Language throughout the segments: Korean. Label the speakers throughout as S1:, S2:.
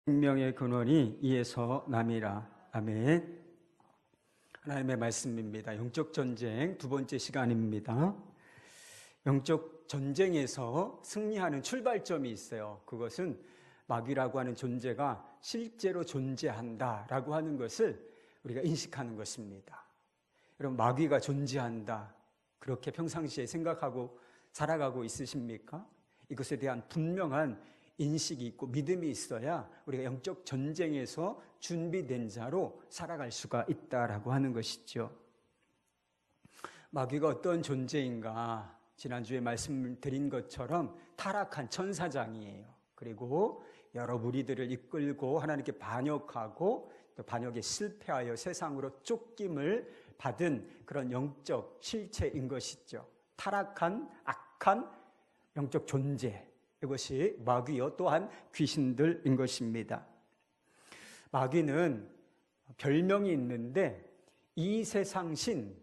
S1: 생명의 근원이 이에서 남이라. 아멘. 하나님의 말씀입니다. 영적 전쟁 두 번째 시간입니다. 영적 전쟁에서 승리하는 출발점이 있어요. 그것은 마귀라고 하는 존재가 실제로 존재한다라고 하는 것을 우리가 인식하는 것입니다. 여러분, 마귀가 존재한다, 그렇게 평상시에 생각하고 살아가고 있으십니까? 이것에 대한 분명한 인식이 있고 믿음이 있어야 우리가 영적 전쟁에서 준비된 자로 살아갈 수가 있다라고 하는 것이죠. 마귀가 어떤 존재인가? 지난주에 말씀드린 것처럼 타락한 천사장이에요. 그리고 여러 무리들을 이끌고 하나님께 반역하고 또 반역에 실패하여 세상으로 쫓김을 받은 그런 영적 실체인 것이죠. 타락한 악한 영적 존재, 이것이 마귀요 또한 귀신들인 것입니다. 마귀는 별명이 있는데 이 세상 신,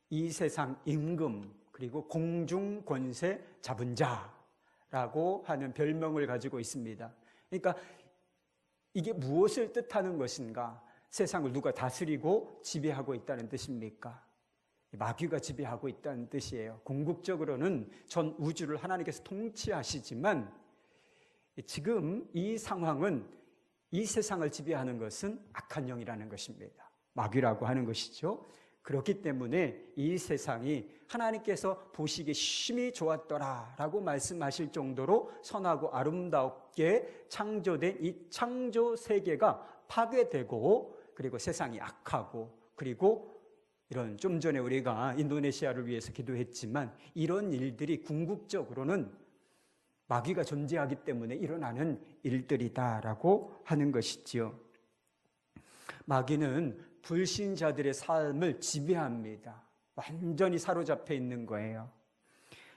S1: 이 세상 임금, 그리고 공중 권세 잡은 자라고 하는 별명을 가지고 있습니다. 그러니까 이게 무엇을 뜻하는 것인가? 세상을 누가 다스리고 지배하고 있다는 뜻입니까? 마귀가 지배하고 있다는 뜻이에요. 궁극적으로는 전 우주를 하나님께서 통치하시지만 지금 이 상황은, 이 세상을 지배하는 것은 악한 영이라는 것입니다. 마귀라고 하는 것이죠. 그렇기 때문에 이 세상이 하나님께서 보시기에 심히 좋았더라라고 말씀하실 정도로 선하고 아름답게 창조된 이 창조 세계가 파괴되고, 그리고 세상이 악하고, 그리고 이런, 좀 전에 우리가 인도네시아를 위해서 기도했지만 이런 일들이 궁극적으로는 마귀가 존재하기 때문에 일어나는 일들이다라고 하는 것이지요. 마귀는 불신자들의 삶을 지배합니다. 완전히 사로잡혀 있는 거예요.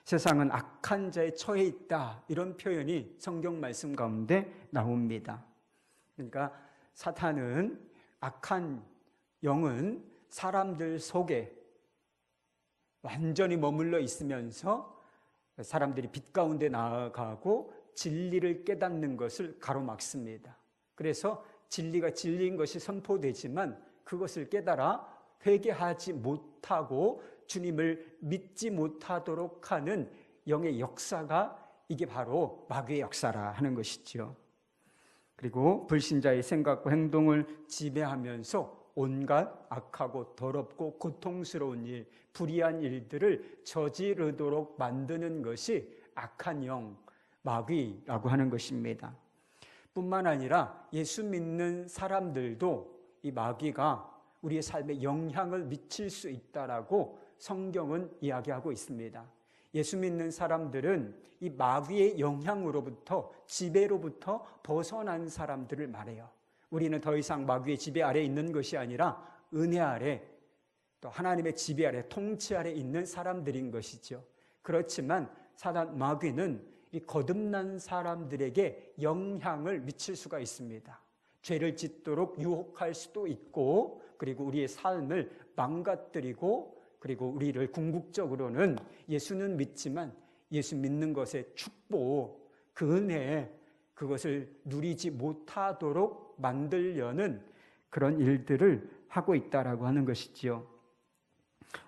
S1: 세상은 악한 자의 처해 있다, 이런 표현이 성경 말씀 가운데 나옵니다. 그러니까 사탄은, 악한 영은 사람들 속에 완전히 머물러 있으면서 사람들이 빛 가운데 나아가고 진리를 깨닫는 것을 가로막습니다. 그래서 진리가 진리인 것이 선포되지만 그것을 깨달아 회개하지 못하고 주님을 믿지 못하도록 하는 영의 역사가, 이게 바로 마귀의 역사라 하는 것이죠. 그리고 불신자의 생각과 행동을 지배하면서 온갖 악하고 더럽고 고통스러운 일, 불의한 일들을 저지르도록 만드는 것이 악한 영, 마귀라고 하는 것입니다. 뿐만 아니라 예수 믿는 사람들도 이 마귀가 우리의 삶에 영향을 미칠 수 있다라고 성경은 이야기하고 있습니다. 예수 믿는 사람들은 이 마귀의 영향으로부터, 지배로부터 벗어난 사람들을 말해요. 우리는 더 이상 마귀의 지배 아래에 있는 것이 아니라 은혜 아래, 또 하나님의 지배 아래, 통치 아래 있는 사람들인 것이죠. 그렇지만 사단 마귀는 이 거듭난 사람들에게 영향을 미칠 수가 있습니다. 죄를 짓도록 유혹할 수도 있고, 그리고 우리의 삶을 망가뜨리고, 그리고 우리를 궁극적으로는 예수는 믿지만 예수 믿는 것의 축복, 그 은혜, 그것을 누리지 못하도록 만들려는 그런 일들을 하고 있다라고 하는 것이지요.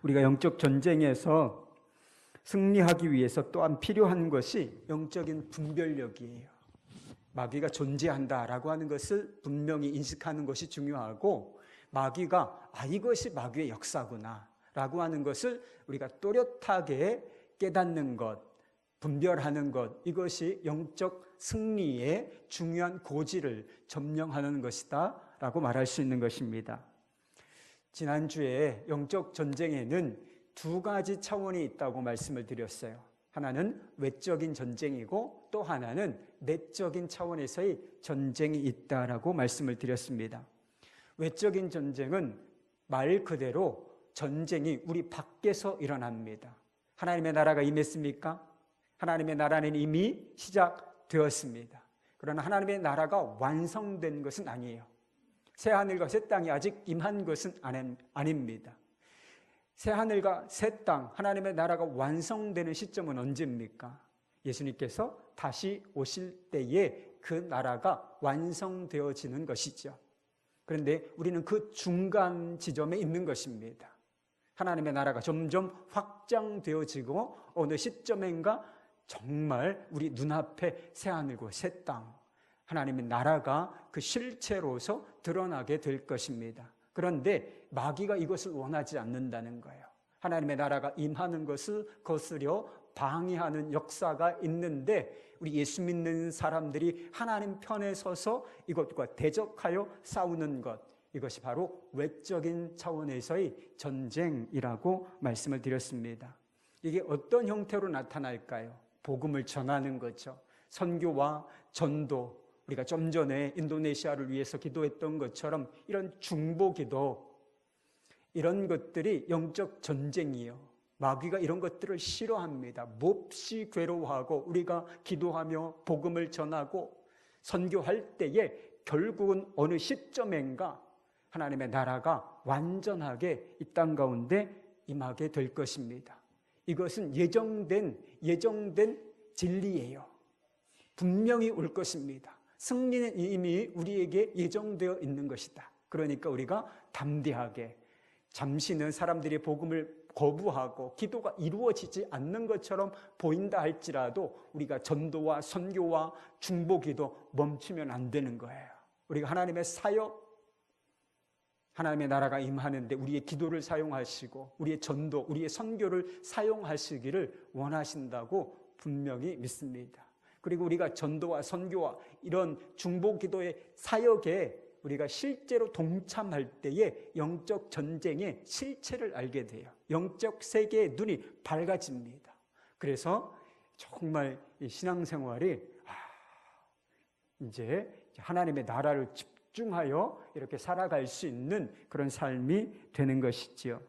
S1: 우리가 영적 전쟁에서 승리하기 위해서 또한 필요한 것이 영적인 분별력이에요. 마귀가 존재한다라고 하는 것을 분명히 인식하는 것이 중요하고, 마귀가 이것이 마귀의 역사구나 라고 하는 것을 우리가 또렷하게 깨닫는 것, 분별하는 것, 이것이 영적 승리의 중요한 고지를 점령하는 것이다 라고 말할 수 있는 것입니다. 지난주에 영적 전쟁에는 두 가지 차원이 있다고 말씀을 드렸어요. 하나는 외적인 전쟁이고 또 하나는 내적인 차원에서의 전쟁이 있다라고 말씀을 드렸습니다. 외적인 전쟁은 말 그대로 전쟁이 우리 밖에서 일어납니다. 하나님의 나라가 임했습니까? 하나님의 나라는 이미 시작되었습니다. 그러나 하나님의 나라가 완성된 것은 아니에요. 새하늘과 새 땅이 아직 임한 것은 아닙니다. 새하늘과 새 땅, 하나님의 나라가 완성되는 시점은 언제입니까? 예수님께서 다시 오실 때에 그 나라가 완성되어지는 것이죠. 그런데 우리는 그 중간 지점에 있는 것입니다. 하나님의 나라가 점점 확장되어지고 어느 시점인가 정말 우리 눈앞에 새하늘과 새 땅, 하나님의 나라가 그 실체로서 드러나게 될 것입니다. 그런데 마귀가 이것을 원하지 않는다는 거예요. 하나님의 나라가 임하는 것을 거스려 방해하는 역사가 있는데 우리 예수 믿는 사람들이 하나님 편에 서서 이것과 대적하여 싸우는 것, 이것이 바로 외적인 차원에서의 전쟁이라고 말씀을 드렸습니다. 이게 어떤 형태로 나타날까요? 복음을 전하는 거죠. 선교와 전도, 우리가 좀 전에 인도네시아를 위해서 기도했던 것처럼 이런 중보기도, 이런 것들이 영적 전쟁이에요. 마귀가 이런 것들을 싫어합니다. 몹시 괴로워하고 우리가 기도하며 복음을 전하고 선교할 때에 결국은 어느 시점인가 하나님의 나라가 완전하게 이 땅 가운데 임하게 될 것입니다. 이것은 예정된 진리예요. 분명히 올 것입니다. 승리는 이미 우리에게 예정되어 있는 것이다. 그러니까 우리가 담대하게, 잠시는 사람들이 복음을 거부하고 기도가 이루어지지 않는 것처럼 보인다 할지라도 우리가 전도와 선교와 중보기도 멈추면 안 되는 거예요. 우리가 하나님의 사역, 하나님의 나라가 임하는데 우리의 기도를 사용하시고 우리의 전도, 우리의 선교를 사용하시기를 원하신다고 분명히 믿습니다. 그리고 우리가 전도와 선교와 이런 중보기도의 사역에 우리가 실제로 동참할 때에 영적 전쟁의 실체를 알게 돼요. 영적 세계의 눈이 밝아집니다. 그래서 정말 이 신앙생활이 이제 하나님의 나라를 집중하여 이렇게 살아갈 수 있는 그런 삶이 되는 것이지요.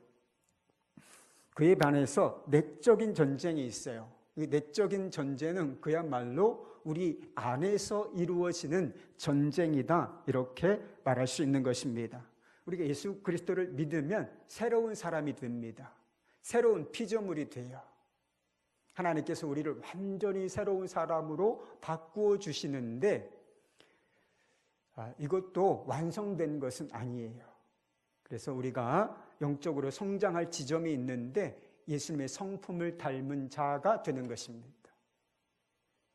S1: 그에 반해서 내적인 전쟁이 있어요. 이 내적인 전쟁은 그야말로 우리 안에서 이루어지는 전쟁이다, 이렇게 말할 수 있는 것입니다. 우리가 예수 그리스도를 믿으면 새로운 사람이 됩니다. 새로운 피조물이 돼요. 하나님께서 우리를 완전히 새로운 사람으로 바꾸어 주시는데 이것도 완성된 것은 아니에요. 그래서 우리가 영적으로 성장할 지점이 있는데 예수님의 성품을 닮은 자가 되는 것입니다.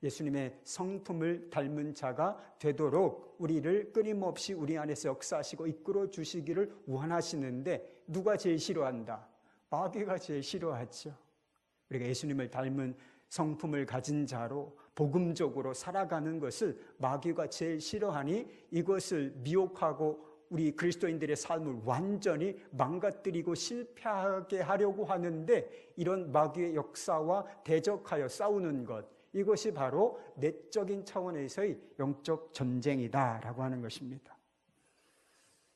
S1: 예수님의 성품을 닮은 자가 되도록 우리를 끊임없이 우리 안에서 역사하시고 이끌어 주시기를 원하시는데 누가 제일 싫어한다? 마귀가 제일 싫어하죠. 우리가 예수님을 닮은 성품을 가진 자로 복음적으로 살아가는 것을 마귀가 제일 싫어하니 이것을 미혹하고 우리 그리스도인들의 삶을 완전히 망가뜨리고 실패하게 하려고 하는데 이런 마귀의 역사와 대적하여 싸우는 것, 이것이 바로 내적인 차원에서의 영적 전쟁이다라고 하는 것입니다.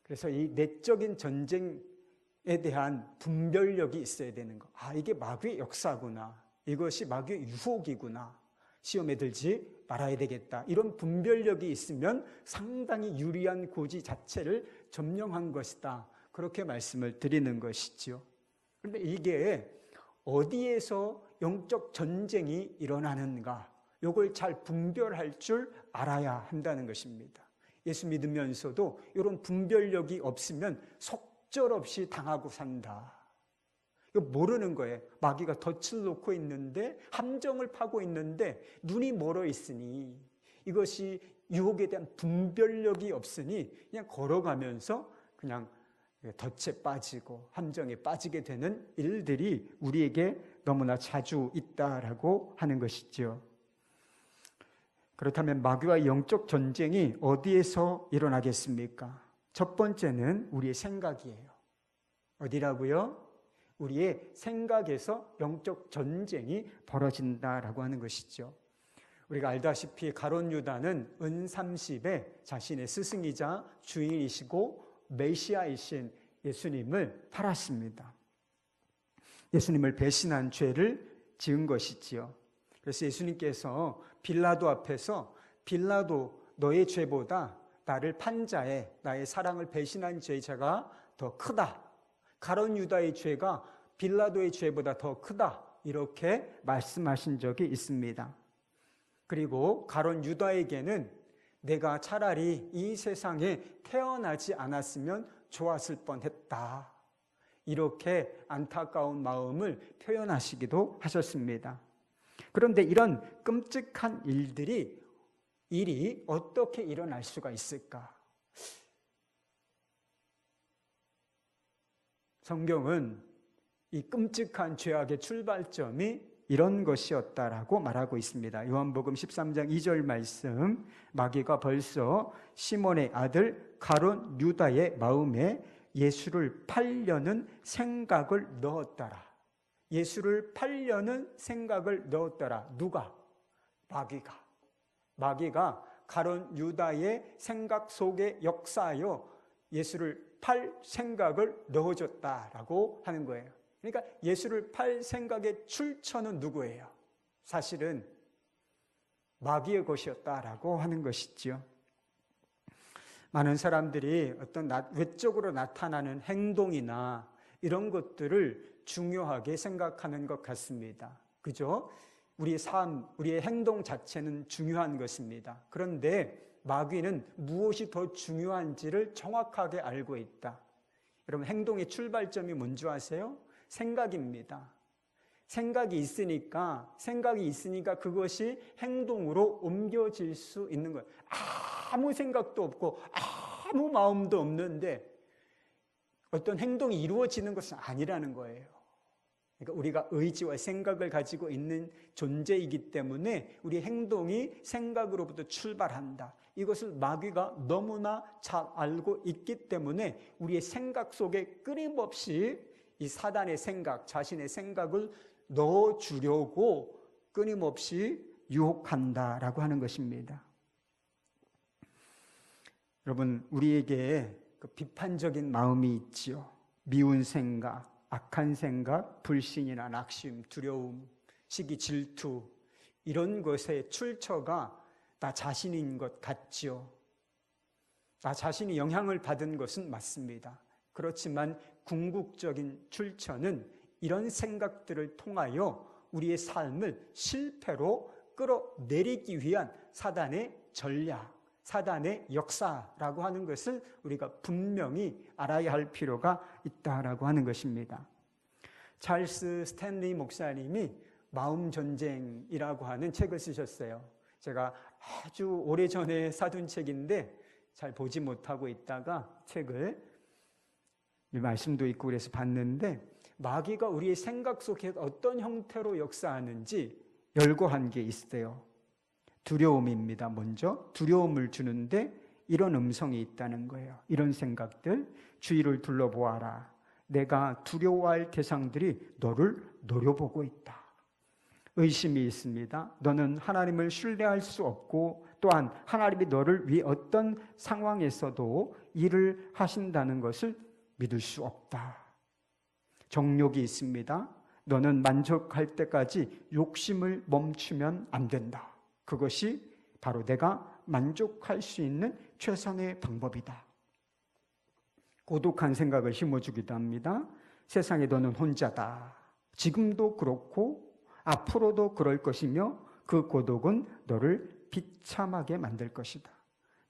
S1: 그래서 이 내적인 전쟁에 대한 분별력이 있어야 되는 것. 이게 마귀의 역사구나. 이것이 마귀의 유혹이구나. 시험에 들지 말아야 되겠다. 이런 분별력이 있으면 상당히 유리한 고지 자체를 점령한 것이다. 그렇게 말씀을 드리는 것이죠. 그런데 이게 어디에서 영적 전쟁이 일어나는가? 이걸 잘 분별할 줄 알아야 한다는 것입니다. 예수 믿으면서도 이런 분별력이 없으면 속절없이 당하고 산다. 이거 모르는 거예요. 마귀가 덫을 놓고 있는데, 함정을 파고 있는데 눈이 멀어 있으니, 이것이 유혹에 대한 분별력이 없으니 그냥 걸어가면서 그냥 덫에 빠지고 함정에 빠지게 되는 일들이 우리에게 너무나 자주 있다라고 하는 것이죠. 그렇다면 마귀와 영적 전쟁이 어디에서 일어나겠습니까? 첫 번째는 우리의 생각이에요. 어디라고요? 우리의 생각에서 영적 전쟁이 벌어진다라고 하는 것이죠. 우리가 알다시피 가룟 유다는 은30에 자신의 스승이자 주인이시고 메시아이신 예수님을 팔았습니다. 예수님을 배신한 죄를 지은 것이지요. 그래서 예수님께서 빌라도 앞에서 빌라도, 너의 죄보다 나를 판 자의, 나의 사랑을 배신한 죄의 죄가 더 크다. 가룟 유다의 죄가 빌라도의 죄보다 더 크다. 이렇게 말씀하신 적이 있습니다. 그리고 가룟 유다에게는 내가 차라리 이 세상에 태어나지 않았으면 좋았을 뻔했다. 이렇게 안타까운 마음을 표현하시기도 하셨습니다. 그런데 이런 끔찍한 일이 어떻게 일어날 수가 있을까? 성경은 이 끔찍한 죄악의 출발점이 이런 것이었다라고 말하고 있습니다. 요한복음 13장 2절 말씀, 마귀가 벌써 시몬의 아들 가룟 유다의 마음에 예수를 팔려는 생각을 넣었더라. 예수를 팔려는 생각을 넣었더라. 누가? 마귀가 가룟 유다의 생각 속에 역사하여 예수를 팔 생각을 넣어줬다라고 하는 거예요. 그러니까 예수를 팔 생각의 출처는 누구예요? 사실은 마귀의 것이었다라고 하는 것이죠. 많은 사람들이 어떤 외적으로 나타나는 행동이나 이런 것들을 중요하게 생각하는 것 같습니다. 그죠? 우리의 삶, 우리의 행동 자체는 중요한 것입니다. 그런데 마귀는 무엇이 더 중요한지를 정확하게 알고 있다. 여러분, 행동의 출발점이 뭔지 아세요? 생각입니다. 생각이 있으니까 그것이 행동으로 옮겨질 수 있는 거예요. 아무 생각도 없고 아무 마음도 없는데 어떤 행동이 이루어지는 것은 아니라는 거예요. 그러니까 우리가 의지와 생각을 가지고 있는 존재이기 때문에 우리 행동이 생각으로부터 출발한다. 이것을 마귀가 너무나 잘 알고 있기 때문에 우리의 생각 속에 끊임없이 이 사단의 생각, 자신의 생각을 넣어주려고 끊임없이 유혹한다라고 하는 것입니다. 여러분, 우리에게 그 비판적인 마음이 있지요. 미운 생각, 악한 생각, 불신이나 낙심, 두려움, 시기, 질투, 이런 것의 출처가 나 자신인 것 같지요. 나 자신이 영향을 받은 것은 맞습니다. 그렇지만 궁극적인 출처는 이런 생각들을 통하여 우리의 삶을 실패로 끌어내리기 위한 사단의 전략, 사단의 역사라고 하는 것을 우리가 분명히 알아야 할 필요가 있다라고 하는 것입니다. 찰스 스탠리 목사님이 마음전쟁이라고 하는 책을 쓰셨어요. 제가 아주 오래전에 사둔 책인데 잘 보지 못하고 있다가 책을 말씀도 있고 그래서 봤는데, 마귀가 우리의 생각 속에 어떤 형태로 역사하는지 열거한 게 있어요. 두려움입니다. 먼저 두려움을 주는데 이런 음성이 있다는 거예요. 이런 생각들, 주위를 둘러보아라. 내가 두려워할 대상들이 너를 노려보고 있다. 의심이 있습니다. 너는 하나님을 신뢰할 수 없고 또한 하나님이 너를 위해 어떤 상황에서도 일을 하신다는 것을 믿을 수 없다. 정욕이 있습니다. 너는 만족할 때까지 욕심을 멈추면 안 된다. 그것이 바로 내가 만족할 수 있는 최선의 방법이다. 고독한 생각을 심어주기도 합니다. 세상에 너는 혼자다. 지금도 그렇고 앞으로도 그럴 것이며 그 고독은 너를 비참하게 만들 것이다.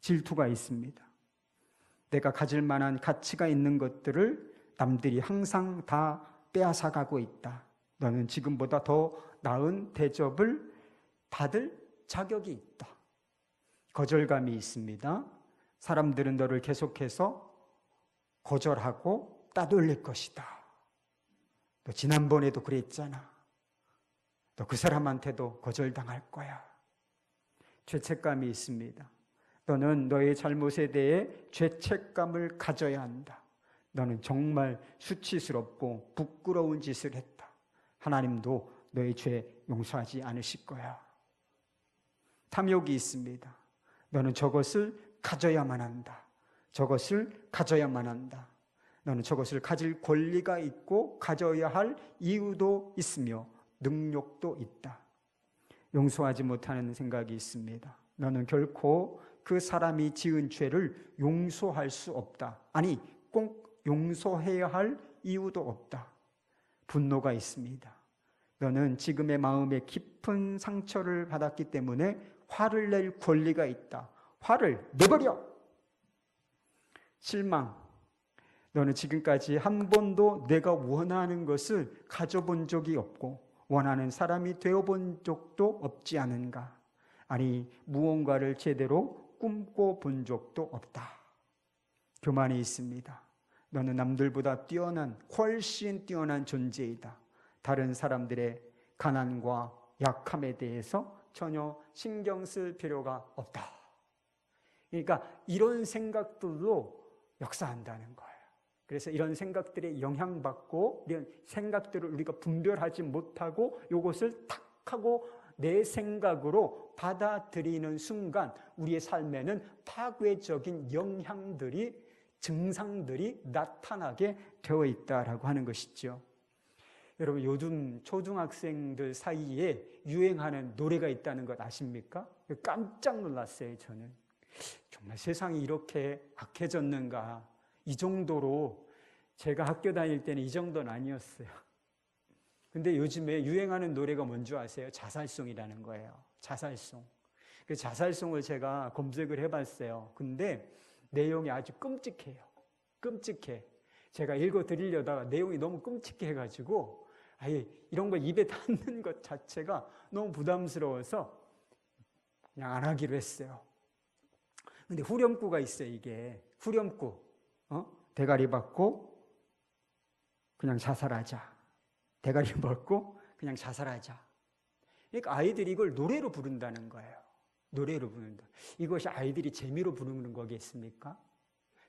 S1: 질투가 있습니다. 내가 가질 만한 가치가 있는 것들을 남들이 항상 다 빼앗아가고 있다. 너는 지금보다 더 나은 대접을 받을 자격이 있다. 거절감이 있습니다. 사람들은 너를 계속해서 거절하고 따돌릴 것이다. 너 지난번에도 그랬잖아. 너 그 사람한테도 거절당할 거야. 죄책감이 있습니다. 너는 너의 잘못에 대해 죄책감을 가져야 한다. 너는 정말 수치스럽고 부끄러운 짓을 했다. 하나님도 너의 죄 용서하지 않으실 거야. 탐욕이 있습니다. 너는 저것을 가져야만 한다. 저것을 가져야만 한다. 너는 저것을 가질 권리가 있고 가져야 할 이유도 있으며 능력도 있다. 용서하지 못하는 생각이 있습니다. 너는 결코 그 사람이 지은 죄를 용서할 수 없다. 아니, 꼭 용서해야 할 이유도 없다. 분노가 있습니다. 너는 지금의 마음에 깊은 상처를 받았기 때문에 화를 낼 권리가 있다. 화를 내버려. 실망. 너는 지금까지 한 번도 내가 원하는 것을 가져본 적이 없고 원하는 사람이 되어본 적도 없지 않은가? 아니, 무언가를 제대로 꿈꿔본 적도 없다. 교만이 있습니다. 너는 남들보다 훨씬 뛰어난 존재이다. 다른 사람들의 가난과 약함에 대해서 전혀 신경 쓸 필요가 없다. 그러니까 이런 생각들도 역사한다는 거예요. 그래서 이런 생각들에 영향받고 이런 생각들을 우리가 분별하지 못하고 이것을 탁 하고 내 생각으로 받아들이는 순간 우리의 삶에는 파괴적인 영향들이, 증상들이 나타나게 되어 있다라고 하는 것이죠. 여러분, 요즘 초등학생들 사이에 유행하는 노래가 있다는 것 아십니까? 깜짝 놀랐어요, 저는. 정말 세상이 이렇게 악해졌는가. 이 정도로, 제가 학교 다닐 때는 이 정도는 아니었어요. 근데 요즘에 유행하는 노래가 뭔지 아세요? 자살송이라는 거예요. 자살송. 그 자살송을 제가 검색을 해봤어요. 근데 내용이 아주 끔찍해요. 끔찍해. 제가 읽어드리려다가 내용이 너무 끔찍해가지고 아예 이런 거 입에 닿는 것 자체가 너무 부담스러워서 그냥 안 하기로 했어요. 근데 후렴구가 있어요, 이게. 후렴구. 대가리 받고 그냥 자살하자. 대가리 받고 그냥 자살하자. 그러니까 아이들이 이걸 노래로 부른다는 거예요. 노래로 부른다. 이것이 아이들이 재미로 부르는 거겠습니까?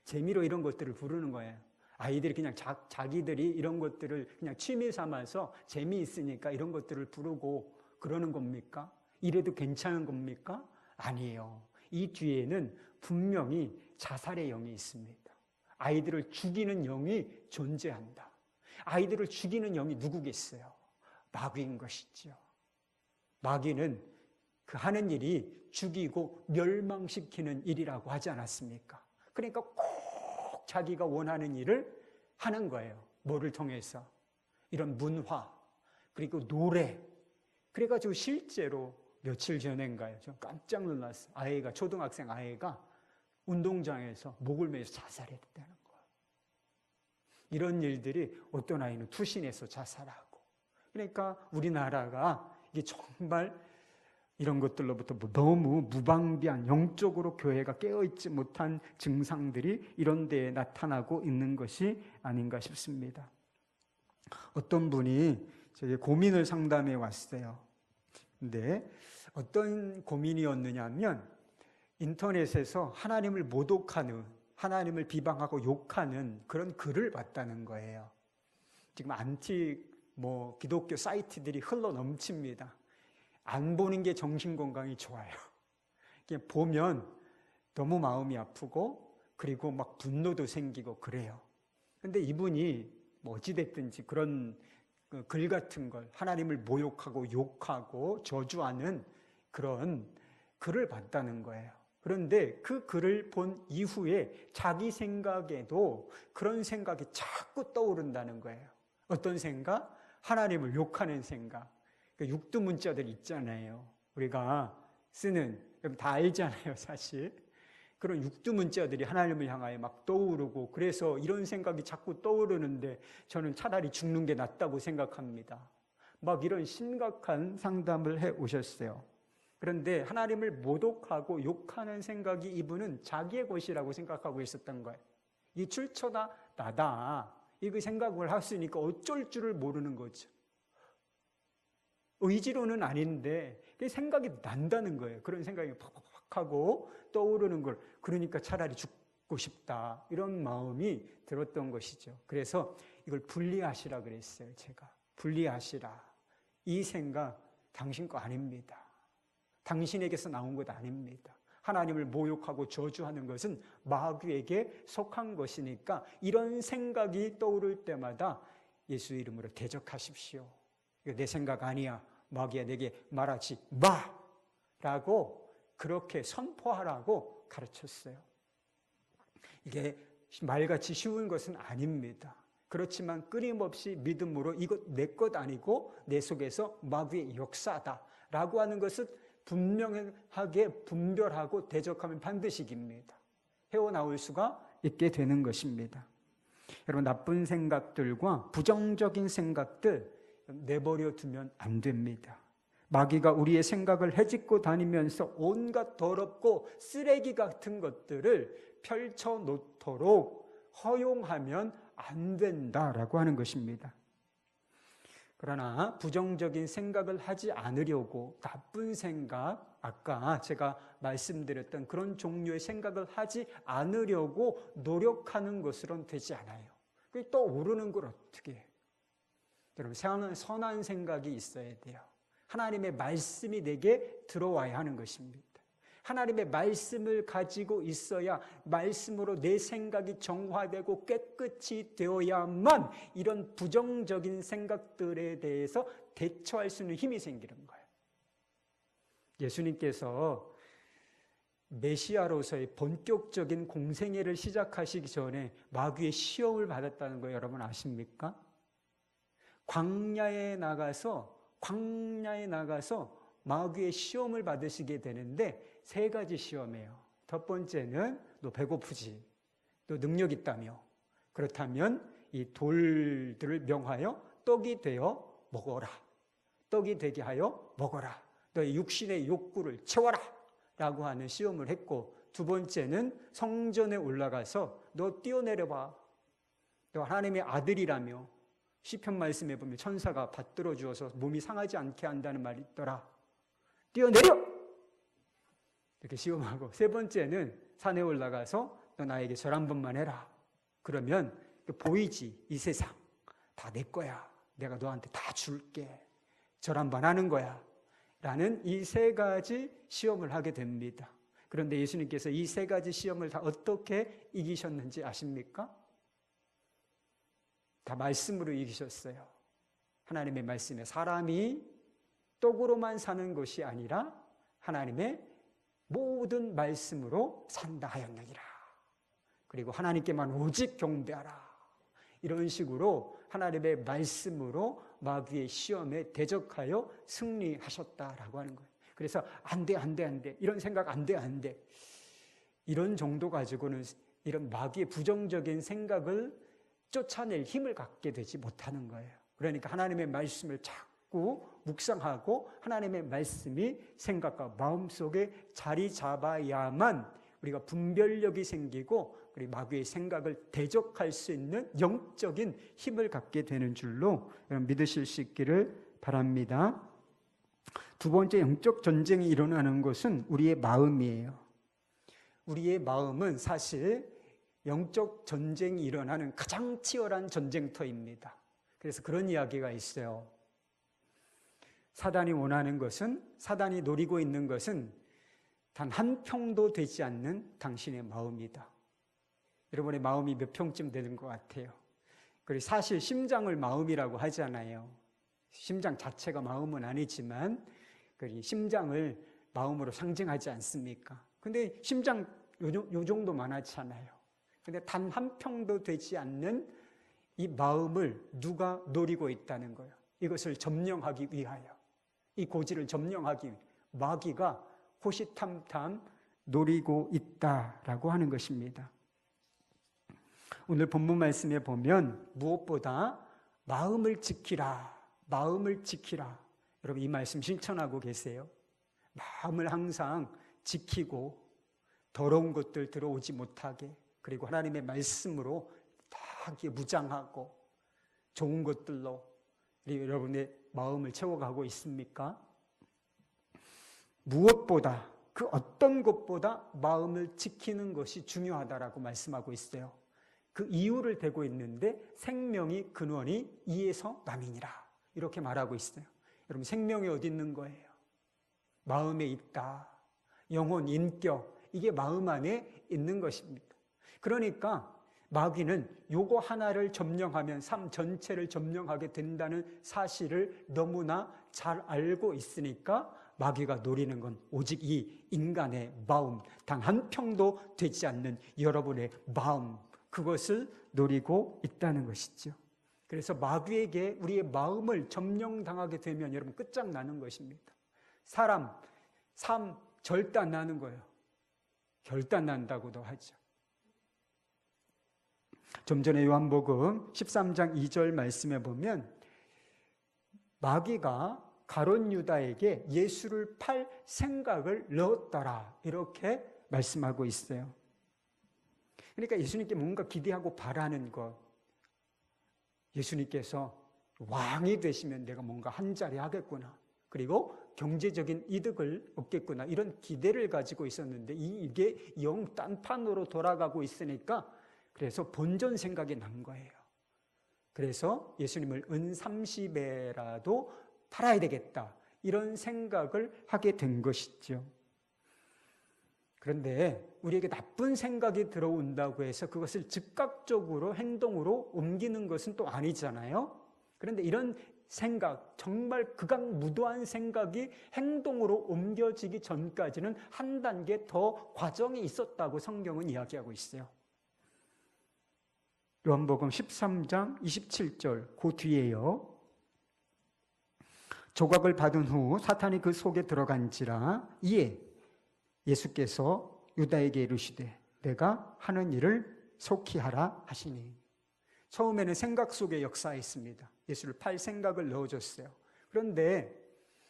S1: 재미로 이런 것들을 부르는 거예요. 아이들이 그냥 자기들이 이런 것들을 그냥 취미 삼아서 재미있으니까 이런 것들을 부르고 그러는 겁니까? 이래도 괜찮은 겁니까? 아니에요. 이 뒤에는 분명히 자살의 영이 있습니다. 아이들을 죽이는 영이 존재한다. 아이들을 죽이는 영이 누구겠어요? 마귀인 것이죠. 마귀는 그 하는 일이 죽이고 멸망시키는 일이라고 하지 않았습니까? 그러니까 꼭 자기가 원하는 일을 하는 거예요. 뭐를 통해서? 이런 문화, 그리고 노래. 그래가지고 실제로 며칠 전인가요? 좀 깜짝 놀랐어요. 초등학생 아이가 운동장에서 목을 매서 자살했다는 거예요. 이런 일들이 어떤 아이는 투신해서 자살하고. 그러니까 우리나라가 이게 정말 이런 것들로부터 너무 무방비한, 영적으로 교회가 깨어있지 못한 증상들이 이런 데에 나타나고 있는 것이 아닌가 싶습니다. 어떤 분이 저에게 고민을 상담해 왔어요. 근데 어떤 고민이었느냐 하면 인터넷에서 하나님을 모독하는, 하나님을 비방하고 욕하는 그런 글을 봤다는 거예요. 지금 기독교 사이트들이 흘러 넘칩니다. 안 보는 게 정신건강이 좋아요. 그냥 보면 너무 마음이 아프고 그리고 막 분노도 생기고 그래요. 근데 이분이 어찌됐든지 그런 글 같은 걸 하나님을 모욕하고 욕하고 저주하는 그런 글을 봤다는 거예요. 그런데 그 글을 본 이후에 자기 생각에도 그런 생각이 자꾸 떠오른다는 거예요. 어떤 생각? 하나님을 욕하는 생각. 육두문자들 있잖아요. 우리가 쓰는, 다 알잖아요, 사실. 그런 육두문자들이 하나님을 향하여 막 떠오르고, 그래서 이런 생각이 자꾸 떠오르는데 저는 차라리 죽는 게 낫다고 생각합니다. 막 이런 심각한 상담을 해 오셨어요. 그런데 하나님을 모독하고 욕하는 생각이 이분은 자기의 것이라고 생각하고 있었던 거예요. 이 출처다 나다. 이 생각을 했으니까 어쩔 줄을 모르는 거죠. 의지로는 아닌데 생각이 난다는 거예요. 그런 생각이 팍팍 하고 떠오르는 걸. 그러니까 차라리 죽고 싶다. 이런 마음이 들었던 것이죠. 그래서 이걸 분리하시라 그랬어요. 제가. 분리하시라. 이 생각 당신 거 아닙니다. 당신에게서 나온 것 아닙니다. 하나님을 모욕하고 저주하는 것은 마귀에게 속한 것이니까 이런 생각이 떠오를 때마다 예수 이름으로 대적하십시오. 이거 내 생각 아니야. 마귀야, 내게 말하지 마! 라고 그렇게 선포하라고 가르쳤어요. 이게 말같이 쉬운 것은 아닙니다. 그렇지만 끊임없이 믿음으로 이것 내 것 아니고 내 속에서 마귀의 역사다 라고 하는 것을 분명하게 분별하고 대적하면 반드시 이깁니다. 헤어나올 수가 있게 되는 것입니다. 여러분, 나쁜 생각들과 부정적인 생각들 내버려 두면 안 됩니다. 마귀가 우리의 생각을 헤집고 다니면서 온갖 더럽고 쓰레기 같은 것들을 펼쳐 놓도록 허용하면 안 된다라고 하는 것입니다. 그러나 부정적인 생각을 하지 않으려고 나쁜 생각, 아까 제가 말씀드렸던 그런 종류의 생각을 하지 않으려고 노력하는 것으로는 되지 않아요. 그게 또 오르는 걸 어떻게 해요? 여러분, 선한 생각이 있어야 돼요. 하나님의 말씀이 내게 들어와야 하는 것입니다. 하나님의 말씀을 가지고 있어야 말씀으로 내 생각이 정화되고 깨끗이 되어야만 이런 부정적인 생각들에 대해서 대처할 수 있는 힘이 생기는 거예요. 예수님께서 메시아로서의 본격적인 공생애를 시작하시기 전에 마귀의 시험을 받았다는 거 여러분 아십니까? 광야에 나가서 마귀의 시험을 받으시게 되는데 3가지 시험이에요. 첫 번째는 너 배고프지? 너 능력 있다며? 그렇다면 이 돌들을 명하여 떡이 되어 먹어라. 떡이 되게 하여 먹어라. 너의 육신의 욕구를 채워라. 라고 하는 시험을 했고, 두 번째는 성전에 올라가서 너 뛰어내려봐. 너 하나님의 아들이라며. 시편 말씀에 보면 천사가 받들어 주어서 몸이 상하지 않게 한다는 말이 있더라. 뛰어내려! 이렇게 시험하고, 세 번째는 산에 올라가서 너 나에게 절 한 번만 해라. 그러면 보이지? 이 세상 다 내 거야. 내가 너한테 다 줄게. 절 한 번 하는 거야. 라는 이 3가지 시험을 하게 됩니다. 그런데 예수님께서 이 3가지 시험을 다 어떻게 이기셨는지 아십니까? 다 말씀으로 이기셨어요. 하나님의 말씀에 사람이 떡으로만 사는 것이 아니라 하나님의 모든 말씀으로 산다 하였느니라. 그리고 하나님께만 오직 경배하라. 이런 식으로 하나님의 말씀으로 마귀의 시험에 대적하여 승리하셨다라고 하는 거예요. 그래서 안 돼. 이런 생각 안 돼. 이런 정도 가지고는 이런 마귀의 부정적인 생각을 쫓아낼 힘을 갖게 되지 못하는 거예요. 그러니까 하나님의 말씀을 자꾸 묵상하고 하나님의 말씀이 생각과 마음속에 자리 잡아야만 우리가 분별력이 생기고 우리 마귀의 생각을 대적할 수 있는 영적인 힘을 갖게 되는 줄로 믿으실 수 있기를 바랍니다. 두 번째 영적 전쟁이 일어나는 것은 우리의 마음이에요. 우리의 마음은 사실 영적 전쟁이 일어나는 가장 치열한 전쟁터입니다. 그래서 그런 이야기가 있어요. 사단이 원하는 것은, 사단이 노리고 있는 것은 단 한 평도 되지 않는 당신의 마음이다. 여러분의 마음이 몇 평쯤 되는 것 같아요? 그리고 사실 심장을 마음이라고 하잖아요. 심장 자체가 마음은 아니지만 심장을 마음으로 상징하지 않습니까? 근데 심장 요 정도 많았잖아요. 근데 단 한 평도 되지 않는 이 마음을 누가 노리고 있다는 거예요. 이것을 점령하기 위하여, 이 고지를 점령하기 위해 마귀가 호시탐탐 노리고 있다라고 하는 것입니다. 오늘 본문 말씀에 보면 무엇보다 마음을 지키라. 여러분 이 말씀 실천하고 계세요? 마음을 항상 지키고 더러운 것들 들어오지 못하게, 그리고 하나님의 말씀으로 다 무장하고 좋은 것들로 여러분의 마음을 채워가고 있습니까? 무엇보다, 그 어떤 것보다 마음을 지키는 것이 중요하다라고 말씀하고 있어요. 그 이유를 대고 있는데 생명이 근원이 이에서 남이니라 이렇게 말하고 있어요. 여러분 생명이 어디 있는 거예요? 마음에 있다. 영혼, 인격, 이게 마음 안에 있는 것입니다. 그러니까 마귀는 요거 하나를 점령하면 삶 전체를 점령하게 된다는 사실을 너무나 잘 알고 있으니까 마귀가 노리는 건 오직 이 인간의 마음, 단 한 평도 되지 않는 여러분의 마음, 그것을 노리고 있다는 것이죠. 그래서 마귀에게 우리의 마음을 점령당하게 되면 여러분 끝장나는 것입니다. 사람, 삶 절단 나는 거예요. 결단 난다고도 하죠. 좀 전에 요한복음 13장 2절 말씀에 보면 마귀가 가룟 유다에게 예수를 팔 생각을 넣었더라 이렇게 말씀하고 있어요. 그러니까 예수님께 뭔가 기대하고 바라는 것, 예수님께서 왕이 되시면 내가 뭔가 한 자리 하겠구나, 그리고 경제적인 이득을 얻겠구나, 이런 기대를 가지고 있었는데 이게 영 딴판으로 돌아가고 있으니까 그래서 본전 생각이 난 거예요. 그래서 예수님을 은 30배라도 팔아야 되겠다, 이런 생각을 하게 된 것이죠. 그런데 우리에게 나쁜 생각이 들어온다고 해서 그것을 즉각적으로 행동으로 옮기는 것은 또 아니잖아요. 그런데 이런 생각, 정말 극악무도한 생각이 행동으로 옮겨지기 전까지는 한 단계 더 과정이 있었다고 성경은 이야기하고 있어요. 요한복음 13장 27절 그 뒤에요. 조각을 받은 후 사탄이 그 속에 들어간지라 이에 예수께서 유다에게 이르시되 내가 하는 일을 속히 하라 하시니. 처음에는 생각 속에 역사했습니다. 예수를 팔 생각을 넣어줬어요. 그런데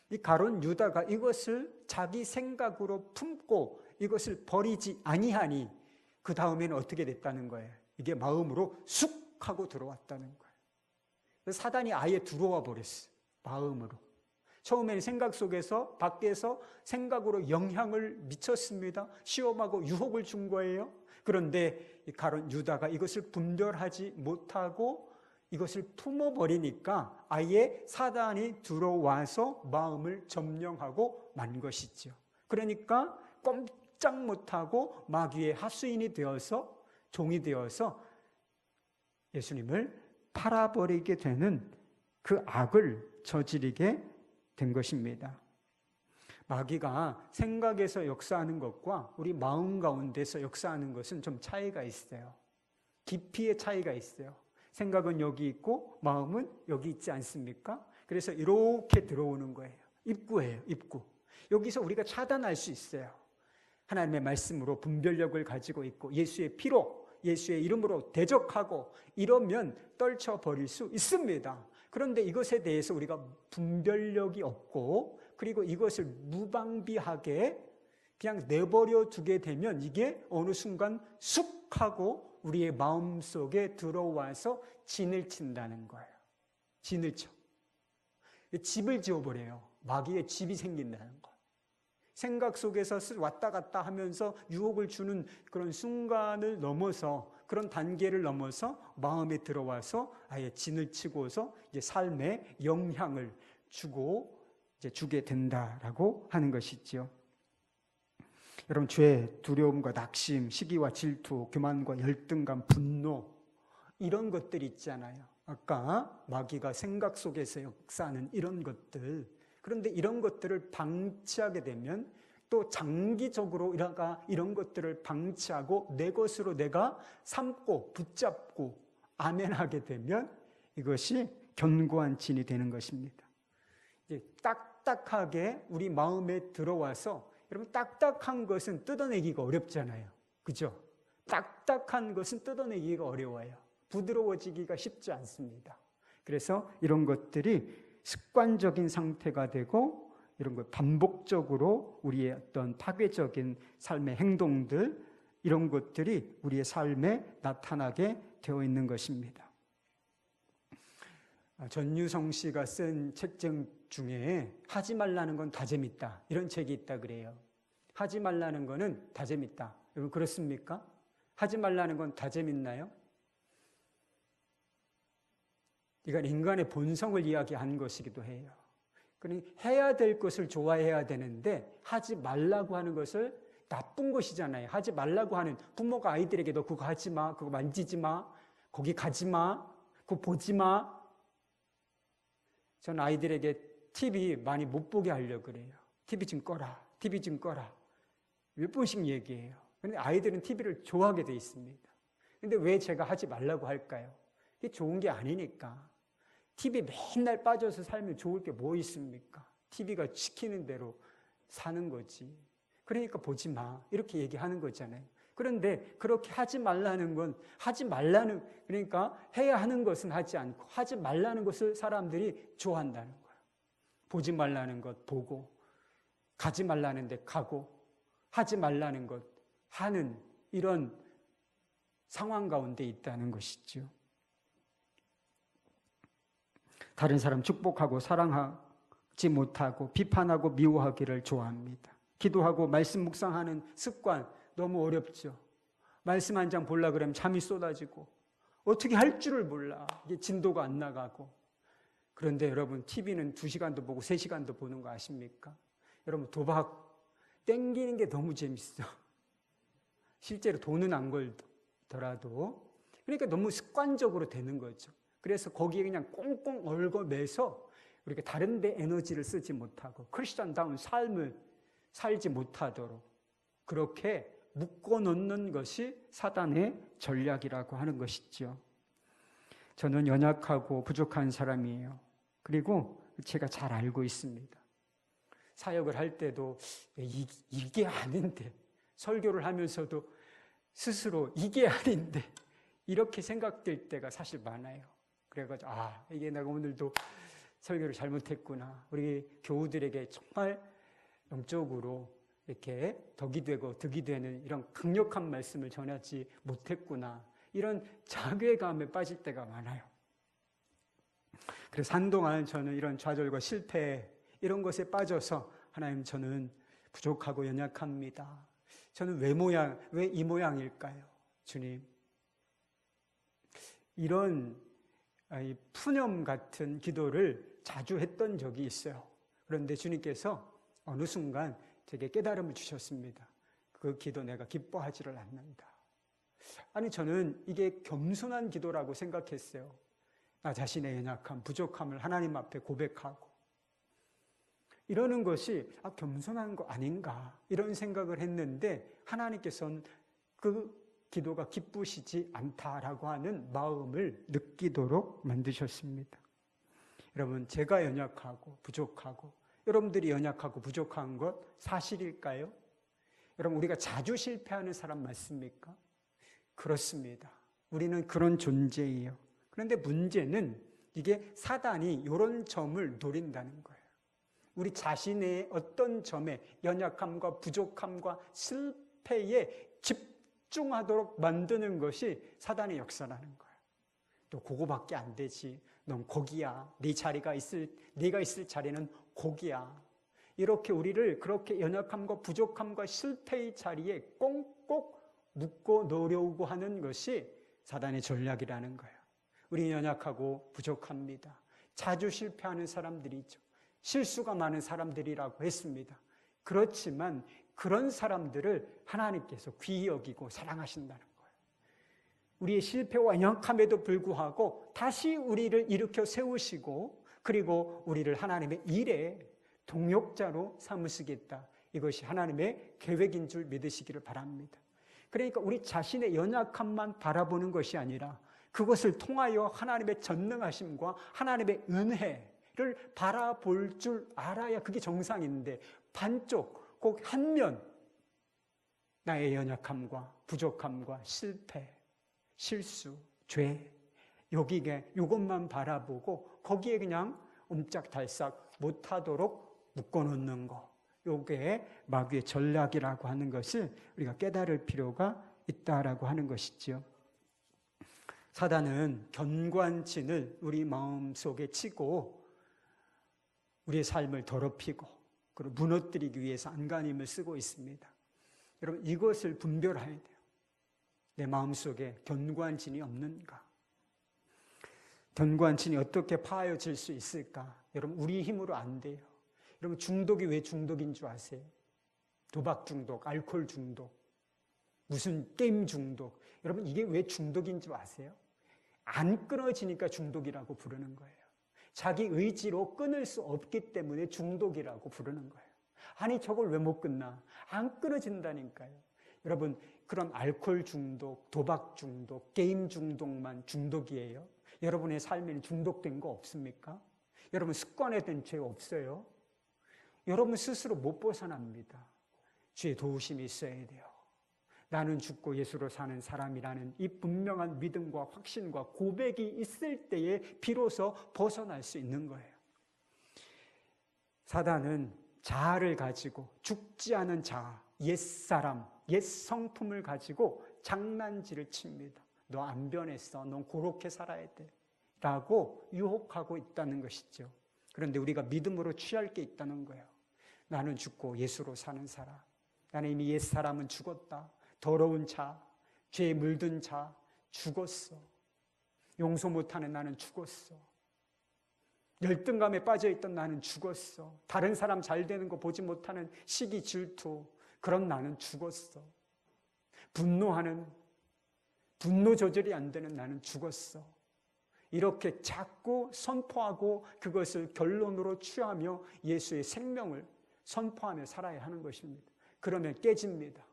S1: 이 가룟 유다가 이것을 자기 생각으로 품고 이것을 버리지 아니하니 그 다음에는 어떻게 됐다는 거예요? 이게 마음으로 쑥 하고 들어왔다는 거예요. 그래서 사단이 아예 들어와 버렸어요. 마음으로. 처음에는 생각 속에서 밖에서 생각으로 영향을 미쳤습니다. 시험하고 유혹을 준 거예요. 그런데 가룟 유다가 이것을 분별하지 못하고 이것을 품어버리니까 아예 사단이 들어와서 마음을 점령하고 만 것이죠. 그러니까 꼼짝 못하고 마귀의 하수인이 되어서, 종이 되어서 예수님을 팔아버리게 되는 그 악을 저지르게 된 것입니다. 마귀가 생각에서 역사하는 것과 우리 마음 가운데서 역사하는 것은 좀 차이가 있어요. 깊이의 차이가 있어요. 생각은 여기 있고 마음은 여기 있지 않습니까? 그래서 이렇게 들어오는 거예요. 입구예요, 입구. 여기서 우리가 차단할 수 있어요. 하나님의 말씀으로 분별력을 가지고 있고 예수의 피로, 예수의 이름으로 대적하고 이러면 떨쳐버릴 수 있습니다. 그런데 이것에 대해서 우리가 분별력이 없고 그리고 이것을 무방비하게 그냥 내버려 두게 되면 이게 어느 순간 쑥 하고 우리의 마음속에 들어와서 진을 친다는 거예요. 진을 쳐. 집을 지어버려요. 마귀의 집이 생긴다는 거예요. 생각 속에서 왔다 갔다 하면서 유혹을 주는 그런 순간을 넘어서, 그런 단계를 넘어서 마음에 들어와서 아예 진을 치고서 이제 삶에 영향을 주게 된다라고 하는 것이죠. 여러분, 죄, 두려움과 낙심, 시기와 질투, 교만과 열등감, 분노, 이런 것들이 있잖아요. 아까 마귀가 생각 속에서 역사하는 이런 것들. 그런데 이런 것들을 방치하게 되면 또 장기적으로 이런 것들을 방치하고 내 것으로 내가 삼고 붙잡고 아멘하게 되면 이것이 견고한 진이 되는 것입니다. 이제 딱딱하게 우리 마음에 들어와서, 여러분, 딱딱한 것은 뜯어내기가 어렵잖아요. 그죠? 딱딱한 것은 뜯어내기가 어려워요. 부드러워지기가 쉽지 않습니다. 그래서 이런 것들이 습관적인 상태가 되고 이런 것 반복적으로 우리의 어떤 파괴적인 삶의 행동들, 이런 것들이 우리의 삶에 나타나게 되어 있는 것입니다. 전유성 씨가 쓴 책 중에 하지 말라는 건 다 재밌다, 이런 책이 있다 그래요. 하지 말라는 거는 다 재밌다. 여러분, 그렇습니까? 하지 말라는 건 다 재밌나요? 이건 인간의 본성을 이야기하는 것이기도 해요. 그러니 해야 될 것을 좋아해야 되는데 하지 말라고 하는 것을 나쁜 것이잖아요. 하지 말라고 하는, 부모가 아이들에게 너 그거 하지 마, 그거 만지지 마, 거기 가지 마, 그거 보지 마. 전 아이들에게 TV 많이 못 보게 하려고 그래요. TV 좀 꺼라, TV 좀 꺼라. 몇 번씩 얘기해요. 그런데 아이들은 TV를 좋아하게 돼 있습니다. 그런데 왜 제가 하지 말라고 할까요? 이게 좋은 게 아니니까. TV 맨날 빠져서 살면 좋을 게 뭐 있습니까? TV가 시키는 대로 사는 거지. 그러니까 보지 마. 이렇게 얘기하는 거잖아요. 그런데 그렇게 하지 말라는 건 그러니까 해야 하는 것은 하지 않고 하지 말라는 것을 사람들이 좋아한다는 거예요. 보지 말라는 것 보고, 가지 말라는 데 가고, 하지 말라는 것 하는 이런 상황 가운데 있다는 것이죠. 다른 사람 축복하고 사랑하지 못하고 비판하고 미워하기를 좋아합니다. 기도하고 말씀 묵상하는 습관 너무 어렵죠. 말씀 한 장 보려고 그러면 잠이 쏟아지고 어떻게 할 줄을 몰라. 이게 진도가 안 나가고. 그런데 여러분 TV는 2시간도 보고 3시간도 보는 거 아십니까? 여러분 도박 땡기는 게 너무 재밌어. 실제로 돈은 안 걸더라도. 그러니까 너무 습관적으로 되는 거죠. 그래서 거기에 그냥 꽁꽁 얽어매서 우리가 다른 데 에너지를 쓰지 못하고 크리스찬다운 삶을 살지 못하도록 그렇게 묶어놓는 것이 사단의 전략이라고 하는 것이죠. 저는 연약하고 부족한 사람이에요. 그리고 제가 잘 알고 있습니다. 사역을 할 때도 이게 아닌데, 설교를 하면서도 스스로 이게 아닌데 이렇게 생각될 때가 사실 많아요. 그래가지고 이게 내가 오늘도 설교를 잘못했구나. 우리 교우들에게 정말 영적으로 이렇게 덕이 되고 득이 되는 이런 강력한 말씀을 전하지 못했구나. 이런 자괴감에 빠질 때가 많아요. 그래서 한동안 저는 이런 좌절과 실패 이런 것에 빠져서 하나님 저는 부족하고 연약합니다. 저는 왜 이 모양일까요? 주님. 이런 푸념 같은 기도를 자주 했던 적이 있어요. 그런데 주님께서 어느 순간 제게 깨달음을 주셨습니다. 그 기도 내가 기뻐하지를 않는다. 아니 저는 이게 겸손한 기도라고 생각했어요. 나 자신의 연약함, 부족함을 하나님 앞에 고백하고 이러는 것이 겸손한 거 아닌가 이런 생각을 했는데 하나님께서는 그 기도가 기쁘시지 않다라고 하는 마음을 느끼도록 만드셨습니다. 여러분 제가 연약하고 부족하고 여러분들이 연약하고 부족한 것 사실일까요? 여러분 우리가 자주 실패하는 사람 맞습니까? 그렇습니다. 우리는 그런 존재예요. 그런데 문제는 이게 사단이 이런 점을 노린다는 거예요. 우리 자신의 어떤 점에 연약함과 부족함과 실패에 집중하도록 만드는 것이 사단의 역사라는 거예요. 또 그거밖에 안 되지. 넌 거기야. 네가 있을 자리는 거기야. 이렇게 우리를 그렇게 연약함과 부족함과 실패의 자리에 꽁꽁 묶어 놓으려고 하는 것이 사단의 전략이라는 거예요. 우리 연약하고 부족합니다. 자주 실패하는 사람들이죠. 실수가 많은 사람들이라고 했습니다. 그렇지만 그런 사람들을 하나님께서 귀히 여기고 사랑하신다는 거예요. 우리의 실패와 연약함에도 불구하고 다시 우리를 일으켜 세우시고 그리고 우리를 하나님의 일에 동역자로 삼으시겠다. 이것이 하나님의 계획인 줄 믿으시기를 바랍니다. 그러니까 우리 자신의 연약함만 바라보는 것이 아니라 그것을 통하여 하나님의 전능하심과 하나님의 은혜를 바라볼 줄 알아야 그게 정상인데 반쪽, 꼭 한면 나의 연약함과 부족함과 실패, 실수, 죄 이것만 바라보고 거기에 그냥 옴짝달싹 못하도록 묶어놓는 거 이게 마귀의 전략이라고 하는 것을 우리가 깨달을 필요가 있다라고 하는 것이죠. 사단은 견관진을 우리 마음속에 치고 우리의 삶을 더럽히고 그리고 무너뜨리기 위해서 안간힘을 쓰고 있습니다. 여러분 이것을 분별해야 돼요. 내 마음속에 견관진이 없는가? 견관진이 어떻게 파여질 수 있을까? 여러분 우리 힘으로 안 돼요. 여러분 중독이 왜 중독인 줄 아세요? 도박 중독, 알코올 중독, 무슨 게임 중독. 여러분 이게 왜 중독인 줄 아세요? 안 끊어지니까 중독이라고 부르는 거예요. 자기 의지로 끊을 수 없기 때문에 중독이라고 부르는 거예요. 아니 저걸 왜 못 끊나? 안 끊어진다니까요. 여러분 그럼 알코올 중독, 도박 중독, 게임 중독만 중독이에요? 여러분의 삶에는 중독된 거 없습니까? 여러분 습관화된 죄 없어요? 여러분 스스로 못 벗어납니다. 주의 도우심이 있어야 돼요. 나는 죽고 예수로 사는 사람이라는 이 분명한 믿음과 확신과 고백이 있을 때에 비로소 벗어날 수 있는 거예요. 사단은 자아를 가지고 죽지 않은 자아, 옛사람, 옛 성품을 가지고 장난질을 칩니다. 너 안 변했어. 넌 그렇게 살아야 돼. 라고 유혹하고 있다는 것이죠. 그런데 우리가 믿음으로 취할 게 있다는 거예요. 나는 죽고 예수로 사는 사람. 나는 이미 옛사람은 죽었다. 더러운 자, 죄에 물든 자 죽었어. 용서 못하는 나는 죽었어. 열등감에 빠져있던 나는 죽었어. 다른 사람 잘 되는 거 보지 못하는 시기 질투, 그런 나는 죽었어. 분노 조절이 안 되는 나는 죽었어. 이렇게 자꾸 선포하고 그것을 결론으로 취하며 예수의 생명을 선포하며 살아야 하는 것입니다. 그러면 깨집니다.